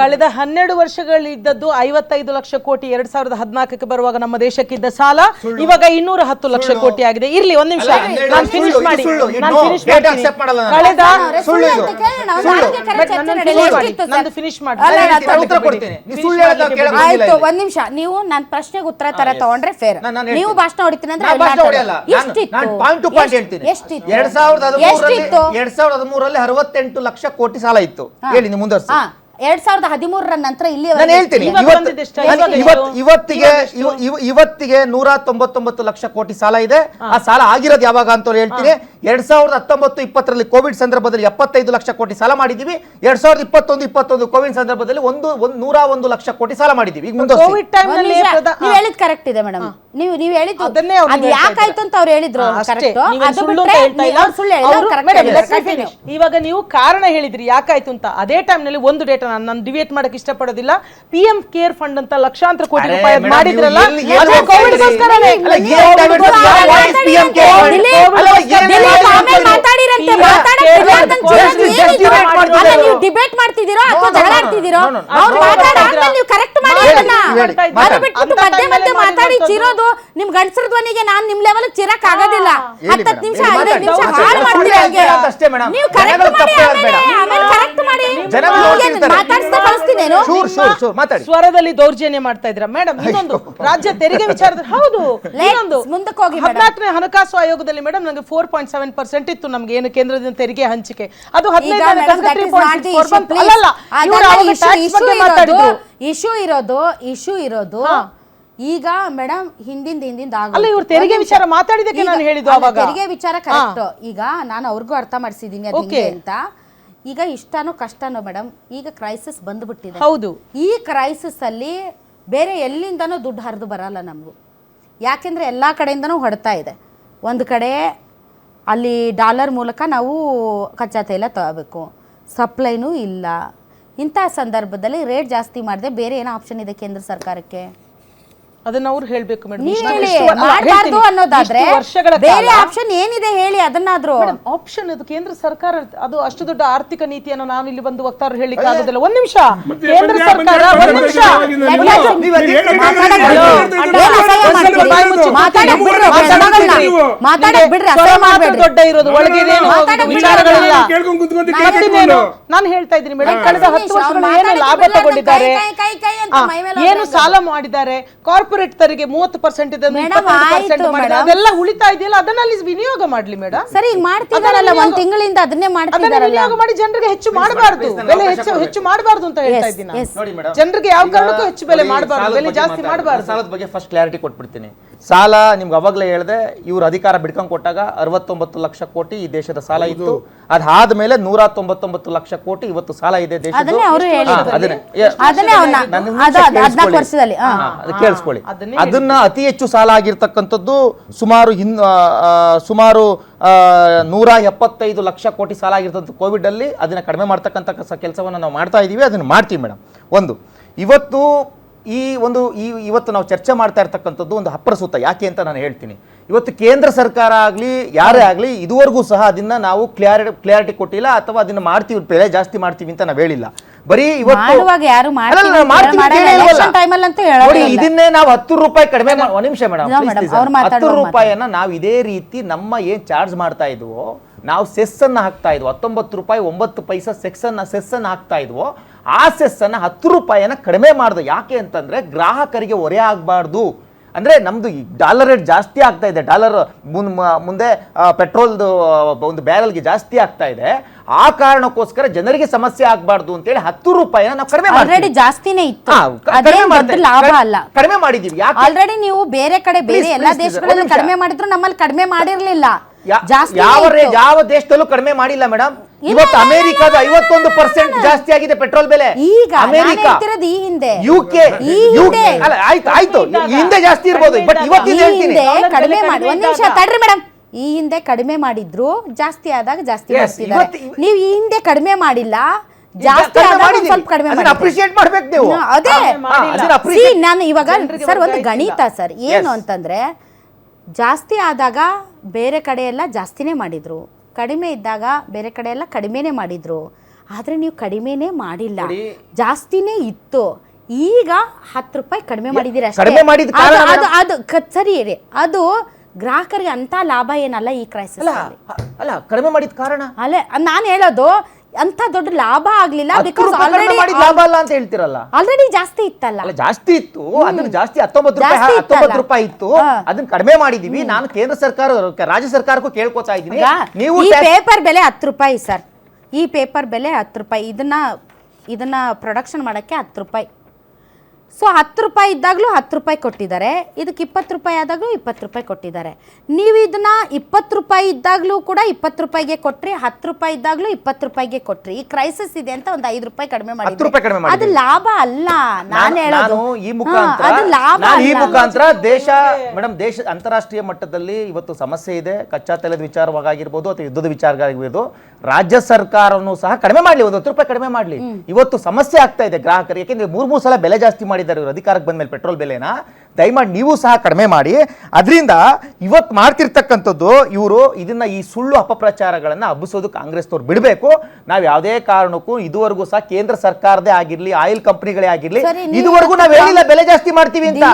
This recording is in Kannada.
ಕಳೆದ 12 ವರ್ಷಗಳಿದ್ದದ್ದು 55 ಲಕ್ಷ ಕೋಟಿ 2014ಕ್ಕೆ ಬರುವಾಗ ನಮ್ಮ ದೇಶಕ್ಕಿದ್ದ ಸಾಲ ಇವಾಗ 210 ಲಕ್ಷ ಕೋಟಿ ಆಗಿದೆ. ಇರ್ಲಿ ಒಂದ್ ನಿಮಿಷ ನಾನು ಫಿನಿಶ್ ಮಾಡಿ ಕಳೆದ ನಂದು ಫಿನಿಶ್ ಮಾಡಿ ಆಯ್ತು. ಒಂದ್ ನಿಮಿಷ ನೀವು ನನ್ನ ಪ್ರಶ್ನೆಗೆ ಉತ್ತರ ತರ ತಗೊಂಡ್ರೆ ಫೇರ್. ನೀವು ಭಾಷಣ ಹೊಡಿತೀನಿ ಅಂದ್ರೆ ಎಷ್ಟಿತ್ತು? 2013ರಲ್ಲಿ 68 ಲಕ್ಷ ಕೋಟಿ ಸಾಲ ಇತ್ತು. ಹೇಳಿ ನೀವು ಮುಂದುವರಿಸಿ. 2013ರ ನಂತರ ಇಲ್ಲಿ ಇವತ್ತಿಗೆ 199 ಲಕ್ಷ ಕೋಟಿ ಸಾಲ ಇದೆ. ಆ ಸಾಲ ಆಗಿರೋದು ಯಾವಾಗ ಅಂತ ಹೇಳ್ತೀನಿ. 2019-20ರಲ್ಲಿ ಕೋವಿಡ್ ಸಂದರ್ಭದಲ್ಲಿ 75 ಲಕ್ಷ ಕೋಟಿ ಸಾಲ ಮಾಡಿದೀವಿ. 2021 ಕೋವಿಡ್ ಸಂದರ್ಭದಲ್ಲಿ 101 ಲಕ್ಷ ಕೋಟಿ ಸಾಲ ಮಾಡಿದೀವಿ. ಈಗ ಮುಂದೆ ಕೋವಿಡ್ ಟೈಮ್ ನಲ್ಲಿ ನೀವು ಹೇಳಿದ್ ಕರೆಕ್ಟ್ ಇದೆ ಮೇಡಮ್. ನೀವು ಹೇಳಿದ್ದು ಅದು ಯಾಕಾಯ್ತು ಅಂತ ಅವ್ರು ಹೇಳಿದ್ರು ಕರೆಕ್ಟ್. ಇವಾಗ ನೀವು ಕಾರಣ ಹೇಳಿದ್ರಿ ಯಾಕಾಯ್ತು ಅಂತ. ಅದೇ ಟೈಮ್ ನಲ್ಲಿ ಒಂದು ಡೇಟಾ ನಾನು ಡಿಬೇಟ್ ಮಾಡಕ್ಕೆ ಇಷ್ಟಪಡೋದಿಲ್ಲ. PM ಕೇರ್ ಫಂಡ್ ಅಂತ ಲಕ್ಷಾಂತರ ಕೋಟಿ ರೂಪಾಯಿ ಮಾಡಿದ್ರಲ್ಲ, ಡಿಬೇಟ್ ಮಾಡ್ತಿದ್ದೀರೋ ಅಥವಾ ಜಗಳ ಆಡ್ತಿದ್ದೀರೋ ಅವ್ರು ಮಾತಾಡಾದ್ಮೇಲೆ ನೀವು ಕರೆಕ್ಟ್ ಮಾಡಿ ಅದನ್ನ. ಅದು ಬಿಟ್ಬಿಟ್ಟು ಮಧ್ಯೆ ಮಾತಾಡಿ ಚಿರೋದು ನಿಮ್ ಗಂಡಸರ ಧ್ವನಿಗೆ ನಾನ್ ನಿಮ್ ಲೆವೆಲ್ ಚಿರಕ್ ಆಗೋದಿಲ್ಲ. 10 ನಿಮಿಷ 15 ನಿಮಿಷ ಹಾಳು ಮಾಡ್ತೀರಾ. ನೀವು ಕರೆಕ್ಟ್ ಮಾಡಿ, ಆಮೇಲೆ ಕರೆಕ್ಟ್ ಮಾಡಿ ಮಾತಾಡ್ಸ್ತಾ ಕಳಿಸ್ತೀನೇನು. ಸ್ವರದಲ್ಲಿ ದೌರ್ಜನ್ಯ ಮಾಡ್ತಾ ಇದ್ರ ಮೇಡಮ್. ಇನ್ನೊಂದು ರಾಜ್ಯ ತೆರಿಗೆ ವಿಚಾರದಲ್ಲಿ ಹೌದು. ಇನ್ನೊಂದು ಮುಂದಕ್ಕೆ ಹೋಗಿ 14ನೇ ಹಣಕಾಸು ಆಯೋಗದಲ್ಲಿ ಮೇಡಮ್ ನಂಗೆ 4.7% ಇತ್ತು ನಮ್ಗೆ ಏನು ಕೇಂದ್ರದಿಂದ ತೆರಿಗೆ ಹಂಚಿಕೆ. ಅದು 15 ಇಶ್ಯೂ ಇರೋದು ಈಗ ಮೇಡಮ್ ಹಿಂದಿಂದ ಅಲ್ಲ, ಇವ್ರು ತೆರಿಗೆ ವಿಚಾರ ಮಾತಾಡಿದಕ್ಕೆ ನಾನು ಹೇಳಿದ್ದು ಅವಾಗ. ತೆರಿಗೆ ವಿಚಾರ ಕರೆಕ್ಟ್. ಈಗ ನಾನು ಅವ್ರಿಗೂ ಅರ್ಥ ಮಾಡಿಸಿದೀನಿ ಅದಿಗೆ ಅಂತ. ಈಗ ಇಷ್ಟನೋ ಕಷ್ಟನೋ ಮೇಡಮ್, ಈಗ ಕ್ರೈಸಿಸ್ ಬಂದ್ಬಿಟ್ಟಿದೆ. ಹೌದು, ಈ ಕ್ರೈಸಿಸ್ ಅಲ್ಲಿ ಬೇರೆ ಎಲ್ಲಿಂದನೂ ದುಡ್ಡು ಹರಿದು ಬರಲ್ಲ ನಮಗೂ. ಯಾಕೆಂದ್ರೆ ಎಲ್ಲಾ ಕಡೆಯಿಂದನೂ ಹೊಡ್ತಾ ಇದೆ. ಒಂದು ಕಡೆ ಅಲ್ಲಿ ಡಾಲರ್ ಮೂಲಕ ನಾವು ಕಚ್ಚಾ ತೈಲ ತಗೋಬೇಕು, ಸಪ್ಲೈನೂ ಇಲ್ಲ. ಇಂಥ ಸಂದರ್ಭದಲ್ಲಿ ರೇಟ್ ಜಾಸ್ತಿ ಮಾಡಿದೆ ಬೇರೆ ಏನೋ ಆಪ್ಷನ್ ಇದೆ ಕೇಂದ್ರ ಸರ್ಕಾರಕ್ಕೆ? ಅದನ್ನ ಅವ್ರು ಹೇಳ್ಬೇಕು ಮೇಡಮ್. ಮಾಡಬಾರ್ದು ಅನ್ನೋದಾದ್ರೆ ಬೇರೆ ಆಪ್ಷನ್ ಏನಿದೆ ಹೇಳಿ ಅದನ್ನಾದ್ರೂ. ಆಪ್ಷನ್ ಅದು ಕೇಂದ್ರ ಸರ್ಕಾರ, ಅದು ಅಷ್ಟು ದೊಡ್ಡ ಆರ್ಥಿಕ ನೀತಿಯನ್ನು ನಾವು ಇಲ್ಲಿ ಬಂದು ವಕ್ತಾರರು ಹೇಳಿಕ್ಕೆ ಆಗೋದಿಲ್ಲ. ಒಂದ್ ನಿಮಿಷ, ಕೇಂದ್ರ ಸರ್ಕಾರ ಒಂದ್ ನಿಮಿಷ ದೊಡ್ಡ ಇರೋದು ಒಳಗೆ ವಿಚಾರಗಳಿಲ್ಲ. ನಾನು ಹೇಳ್ತಾ ಇದ್ದೀನಿ ಮೇಡಮ್, ಕಳೆದ 10 ವರ್ಷಗಳು ಏನು ಲಾಭ ತಗೊಂಡಿದ್ದಾರೆ, ಏನು ಸಾಲ ಮಾಡಿದ್ದಾರೆ, ಕಾರ್ಪೊರೇಟ್ ತೆರಿಗೆ 30% ಇದೆ, 20% ಮಾಡಿದ್ದಾರೆ, ಅದೆಲ್ಲ ಉಳಿತಾ ಇದೆಯಲ್ಲ ಅದನ್ನ ಅಲ್ಲಿ ವಿನಿಯೋಗ ಮಾಡ್ಲಿ ಮೇಡಮ್. ಸರಿ ಮಾಡ್ತಿದಾರಲ್ಲ, ಒಂದ್ ತಿಂಗಳಿಂದ ಅದನ್ನೇ ಮಾಡ್ತಿದಾರಲ್ಲ. ವಿನಿಯೋಗ ಮಾಡಿ ಜನರಿಗೆ ಹೆಚ್ಚು ಮಾಡಬಾರ್ದು, ಬೆಲೆ ಹೆಚ್ಚು ಮಾಡಬಾರ್ದು ಅಂತ ಹೇಳ್ತಾ ಇದ್ದೀನಿ. ಜನರಿಗೆ ಯಾವ ಕಾರಣಕ್ಕೂ ಹೆಚ್ಚು ಬೆಲೆ ಮಾಡಬಾರ್ದು, ಬೆಲೆ ಜಾಸ್ತಿ ಮಾಡಬಾರ್ದು. ಸಾಲದ ಬಗ್ಗೆ ಫಸ್ಟ್ ಕ್ಲಾರಿಟಿ ಕೊಟ್ಬಿಡ್ತೀನಿ. ಸಾಲ ನಿಮ್ಗೆ ಅವಾಗಲೇ ಹೇಳಿದೆ, ಇವ್ರು ಅಧಿಕಾರ ಬಿಡ್ಕೊಂಡ್ ಕೊಟ್ಟಾಗ 69 ಲಕ್ಷ ಕೋಟಿ ಈ ದೇಶದ ಸಾಲ ಇತ್ತು. ಅದಾದ್ಮೇಲೆ 199 ಲಕ್ಷ ಕೋಟಿ ಇವತ್ತು ಸಾಲ ಇದೆ ದೇಶದ. ಕೇಳಿಸ್ಕೊಳ್ಳಿ, ಅದನ್ನ ಅತಿ ಹೆಚ್ಚು ಸಾಲ ಆಗಿರ್ತಕ್ಕಂಥದ್ದು ಸುಮಾರು 175 ಲಕ್ಷ ಕೋಟಿ ಸಾಲ ಆಗಿರ್ತಕ್ಕಂಥ ಕೋವಿಡ್ ಅಲ್ಲಿ. ಅದನ್ನ ಕಡಿಮೆ ಮಾಡ್ತಕ್ಕಂಥ ಕೆಲಸವನ್ನು ನಾವು ಮಾಡ್ತಾ ಇದೀವಿ, ಅದನ್ನ ಮಾಡ್ತೀವಿ ಮೇಡಮ್. ಇವತ್ತು ನಾವು ಚರ್ಚೆ ಮಾಡ್ತಾ ಇರ್ತಕ್ಕಂಥದ್ದು ಒಂದು ಅಪ್ರಸ್ತುತ. ಯಾಕೆ ಅಂತ ನಾನು ಹೇಳ್ತೀನಿ. ಇವತ್ತು ಕೇಂದ್ರ ಸರ್ಕಾರ ಆಗಲಿ ಯಾರೇ ಆಗಲಿ ಇದುವರೆಗೂ ಸಹ ಅದನ್ನ ನಾವು ಕ್ಲಾರಿಟಿ ಕೊಟ್ಟಿಲ್ಲ, ಅಥವಾ ಅದನ್ನ ಮಾಡ್ತೀವಿ, ಬೆಲೆ ಜಾಸ್ತಿ ಮಾಡ್ತೀವಿ ಅಂತ ನಾವು ಹೇಳಿಲ್ಲ. ಬರೀ ಇದನ್ನೇ ನಾವು 10 ರೂಪಾಯಿ ಕಡಿಮೆ, ಒಂದ್ ನಿಮಿಷ ಮೇಡಮ್, 10 ರೂಪಾಯಿಯನ್ನ ನಾವು ಇದೇ ರೀತಿ ನಮ್ಮ ಏನ್ ಚಾರ್ಜ್ ಮಾಡ್ತಾ ಇದ್ವೋ, ನಾವು ಸೆಸ್ ಅನ್ನ ಹಾಕ್ತಾ ಇದ್ವು, 19 ರೂಪಾಯಿ 9 ಪೈಸಾ ಸೆಸ್ ಅನ್ನ ಹಾಕ್ತಾ ಇದ್ವೋ, ಆ ಸೆಸ್ ಅನ್ನ 10 ರೂಪಾಯಿಯನ್ನ ಕಡಿಮೆ ಮಾಡುದು. ಯಾಕೆ ಅಂತಂದ್ರೆ ಗ್ರಾಹಕರಿಗೆ ಹೊರೆ ಆಗ್ಬಾರ್ದು. ಅಂದ್ರೆ ನಮ್ದು ಡಾಲರ್ ರೇಟ್ ಜಾಸ್ತಿ ಆಗ್ತಾ ಇದೆ, ಡಾಲರ್ ಮುಂದೆ ಪೆಟ್ರೋಲ್ದು ಒಂದು ಬ್ಯಾರಲ್ಗೆ ಜಾಸ್ತಿ ಆಗ್ತಾ ಇದೆ. ಆ ಕಾರಣಕ್ಕೋಸ್ಕರ ಜನರಿಗೆ ಸಮಸ್ಯೆ ಆಗ್ಬಾರ್ದು ಅಂತೇಳಿ 10 ರೂಪಾಯಿನ ನಾವು ಕಡಿಮೆ ಆಲ್ರೆಡಿ ಜಾಸ್ತಿನೇ ಇತ್ತು, ಲಾಭ ಅಲ್ಲ, ಕಡಿಮೆ ಮಾಡಿದೀವಿ. ಆಲ್ರೆಡಿ ನೀವು ಬೇರೆ ಕಡೆ ಬೇರೆ ಎಲ್ಲಾ ದೇಶಗಳಲ್ಲಿ ಕಡಿಮೆ ಮಾಡಿದ್ರು, ನಮ್ಮಲ್ಲಿ ಕಡಿಮೆ ಮಾಡಿರ್ಲಿಲ್ಲ. ಯಾವ ದೇಶದಲ್ಲೂ ಕಡಿಮೆ ಮಾಡಿಲ್ಲ ಮೇಡಮ್. ಇವತ್ತು ಅಮೆರಿಕದ 51% ಜಾಸ್ತಿ ಆಗಿದೆ ಪೆಟ್ರೋಲ್ ಬೆಲೆ. ಈಗ ಅಮೆರಿಕ, UK, ಆಯ್ತು ಹಿಂದೆ ಜಾಸ್ತಿ ಇರ್ಬೋದು, ಬಟ್ ಇವತ್ತಿನ ಹೇಳ್ತೀನಿ ಕಡಿಮೆ ಮಾಡಿ. ಒಂದ್ ನಿಮಿಷ ತಡ್ರಿ ಮೇಡಮ್. ಈ ಹಿಂದೆ ಕಡಿಮೆ ಮಾಡಿದ್ರು, ಜಾಸ್ತಿ ಆದಾಗ ಜಾಸ್ತಿ ಮಾಡ್ತಿದ್ದಾರೆ. ನೀವು ಈ ಹಿಂದೆ ಕಡಿಮೆ ಮಾಡಿಲ್ಲ, ಜಾಸ್ತಿ ಆದಾಗ ಸ್ವಲ್ಪ ಕಡಿಮೆ ಮಾಡಿ ಅಪ್ರಿಶಿಯೇಟ್ ಮಾಡ್ಬೇಕು ನೀವು. ಅದೇ ನಾನು ಇವಾಗ ಸರ್ ಒಂದು ಗಣಿತ ಸರ್, ಏನು ಅಂತಂದ್ರೆ ಜಾಸ್ತಿ ಆದಾಗ ಬೇರೆ ಕಡೆ ಎಲ್ಲ ಜಾಸ್ತಿನೇ ಮಾಡಿದ್ರು, ಕಡಿಮೆ ಇದ್ದಾಗ ಬೇರೆ ಕಡೆ ಎಲ್ಲ ಕಡಿಮೆನೇ ಮಾಡಿದ್ರು. ಆದ್ರೆ ನೀವು ಕಡಿಮೆನೇ ಮಾಡಿಲ್ಲ, ಜಾಸ್ತಿನೇ ಇತ್ತು. ಈಗ 10 ರೂಪಾಯಿ ಕಡಿಮೆ ಮಾಡಿದೀರ ಕಡಿಮೆ ಮಾಡಿದ ಕಾರಣ ಅದು ಸರಿ ಇದೆ. ಅದು ಗ್ರಾಹಕರಿಗೆ ಅಂತ ಲಾಭ ಏನಲ್ಲ ಈ ಕ್ರೈಸಿಸ್. ಅಲ್ಲ ಕಡಿಮೆ ಮಾಡಿದ ಕಾರಣ ಅಲ್ಲೇ ನಾನು ಹೇಳೋದು ಅಂತ ದೊಡ್ಡ ಲಾಭ ಆಗ್ಲಿಲ್ಲ, ಬಿಕಾಸ್ ಲಾಭ ಅಲ್ಲ ಅಂತ ಹೇಳ್ತಿರಲ್ಲ. ಆಲ್ರೆಡಿ ಜಾಸ್ತಿ ಇತ್ತಲ್ಲ. ಅಲ್ಲ ಜಾಸ್ತಿ ಇತ್ತು, ಅದನ್ನ ಜಾಸ್ತಿ 19 ರೂಪಾಯಿ ಇತ್ತು, ಅದನ್ನ ಕಡಿಮೆ ಮಾಡಿದೀವಿ. ನಾನು ಕೇಂದ್ರ ಸರ್ಕಾರ ರಾಜ್ಯ ಸರ್ಕಾರಕ್ಕೂ ಕೇಳ್ಕೊತಾ ಇದ್ದೀನಿ, ನೀವು ಈ ಪೇಪರ್ ಬೆಲೆ 10 ರೂಪಾಯಿ ಸರ್, ಈ ಪೇಪರ್ ಬೆಲೆ 10 ರೂಪಾಯಿ, ಇದನ್ನ ಪ್ರೊಡಕ್ಷನ್ ಮಾಡಕ್ಕೆ 10 ರೂಪಾಯಿ. ಸೊ 10 ರೂಪಾಯಿ ಇದ್ದಾಗಲೂ 10 ರೂಪಾಯಿ ಕೊಟ್ಟಿದ್ದಾರೆ, ಇದಕ್ಕೆ 20 ರೂಪಾಯಿ ಆದಾಗಲೂ 20 ರೂಪಾಯಿ ಕೊಟ್ಟಿದ್ದಾರೆ. ನೀವು ಇದನ್ನ 20 ರೂಪಾಯಿ ಇದ್ದಾಗಲೂ ಕೂಡ 20 ರೂಪಾಯಿಗೆ ಕೊಟ್ರಿ, 10 ರೂಪಾಯಿ ಇದ್ದಾಗಲೂ 20 ರೂಪಾಯಿಗೆ ಕೊಟ್ರಿ. ಈ ಕ್ರೈಸಿಸ್ ಇದೆ ಅಂತ ಒಂದು 5 ರೂಪಾಯಿ ಕಡಿಮೆ ಮಾಡಿ, ಅದು ಲಾಭ ಅಲ್ಲ. ನಾನು ಹೇಳೋದು ಈ ಮುಖಾಂತರ ದೇಶ ಅಂತಾರಾಷ್ಟ್ರೀಯ ಮಟ್ಟದಲ್ಲಿ ಇವತ್ತು ಸಮಸ್ಯೆ ಇದೆ. ಕಚ್ಚಾ ತೈಲದ ವಿಚಾರವಾಗಿರ್ಬೋದು ಅಥವಾ ಯುದ್ಧದ ವಿಚಾರವಾಗಿರ್ಬೋದು, ರಾಜ್ಯ ಸರ್ಕಾರವನ್ನು ಸಹ ಕಡಿಮೆ ಮಾಡ್ಲಿ, 10 ರೂಪಾಯಿ ಕಡಿಮೆ ಮಾಡ್ಲಿ. ಇವತ್ತು ಸಮಸ್ಯೆ ಆಗ್ತಾ ಇದೆ ಗ್ರಾಹಕರಿಗೆ, ಯಾಕೆಂದ್ರೆ 3 ಸಲ ಬೆಲೆ ಜಾಸ್ತಿ ಮಾಡಿದ್ದಾರೆ ಇವರು ಅಧಿಕಾರಕ್ಕೆ ಬಂದ್ಮೇಲೆ ಪೆಟ್ರೋಲ್ ಬೆಲೆನ. ದಯಮಾಡಿ ನೀವು ಸಹ ಕಡಿಮೆ ಮಾಡಿ. ಅದರಿಂದ ಇವತ್ತು ಮಾಡ್ತಿರ್ತಕ್ಕಂಥದ್ದು ಇವರು ಇದನ್ನ ಈ ಸುಳ್ಳು ಅಪಪ್ರಚಾರಗಳನ್ನ ಹಬ್ಬಿಸೋದು ಕಾಂಗ್ರೆಸ್ನವ್ರು ಬಿಡಬೇಕು. ನಾವು ಯಾವುದೇ ಕಾರಣಕ್ಕೂ ಇದುವರೆಗೂ ಸಹ ಕೇಂದ್ರ ಸರ್ಕಾರದೇ ಆಗಿರ್ಲಿ, ಆಯಿಲ್ ಕಂಪನಿಗಳೇ ಆಗಿರ್ಲಿ, ಇದುವರೆಗೂ ನಾವು ಹೇಳಿಲ್ಲ ಬೆಲೆ ಜಾಸ್ತಿ ಮಾಡ್ತೀವಿ ಅಂತ.